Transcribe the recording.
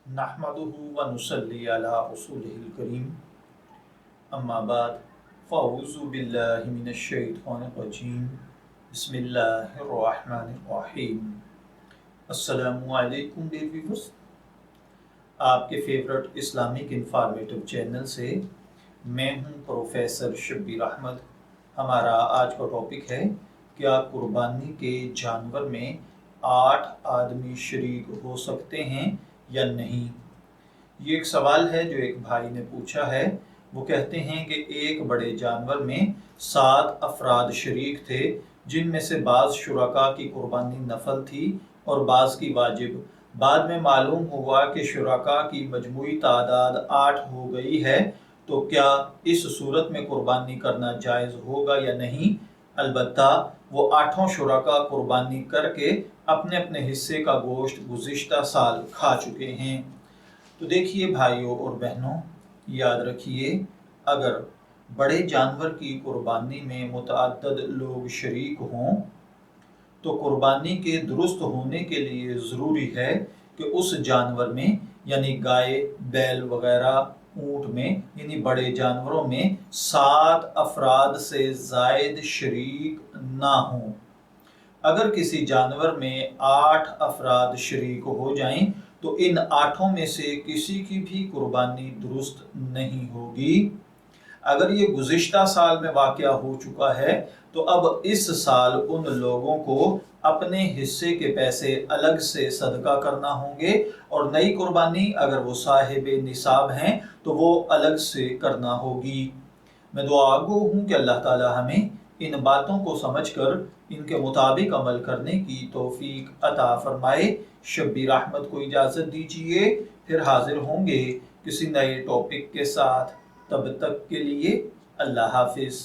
नहमदुहु व नुसल्ली अला रसूलिहिल करीम अम्मा बाद फ़अऊज़ु बिल्लाहि मिनश शैतानिर रजीम बिस्मिल्लाहिर रहमानिर रहीम। अस्सलामु अलैकुम डियर व्यूअर्स, आपके फेवरेट इस्लामिक इंफॉर्मेटिव चैनल से मैं हूं प्रोफेसर शब्बीर अहमद। हमारा आज का टॉपिक है, क्या कुर्बानी के जानवर में 8 आदमी शरीक हो सकते हैं या नहीं। ये एक सवाल है जो एक भाई ने पूछा है। वो कहते हैं कि एक बड़े जानवर में 7 अफराद शरीक थे, जिनमें से बाज़ शुरका की कुर्बानी नफल थी और बाज़ की वाजिब। बाद में मालूम हुआ कि शुरका की मजमूई तादाद 8 हो गई है, तो क्या इस सूरत में कुर्बानी करना जायज़ होगा या नहीं। अलबत्ता वो 8 शुरका कुर्बानी करके अपने अपने हिस्से का गोश्त गुज़िश्ता साल खा चुके हैं। तो देखिए भाइयों और बहनों, याद रखिए, अगर बड़े जानवर की कुर्बानी में मुतअद्दद लोग शरीक हों तो कुर्बानी के दुरुस्त होने के लिए ज़रूरी है कि उस जानवर में, यानी गाय, बैल वगैरह, ऊँट में, यानी बड़े जानवरों में 7 अफराद से ज़ायद शरीक ना हों। अगर किसी जानवर में 8 अफराद शरीक हो जाएं तो इन 8 में से किसी की भी कुर्बानी दुरुस्त नहीं होगी। अगर ये गुज़िश्ता साल में वाक़या हो चुका है तो अब इस साल उन लोगों को अपने हिस्से के पैसे अलग से सदका करना होंगे, और नई कुर्बानी अगर वो साहिब निसाब हैं तो वो अलग से करना होगी। मैं दुआगो हूँ कि अल्लाह ताला हमें इन बातों को समझकर इनके मुताबिक अमल करने की तौफीक अता फरमाए। शब्बीर अहमद को इजाज़त दीजिए, फिर हाजिर होंगे किसी नए टॉपिक के साथ। तब तक के लिए अल्लाह हाफिज़।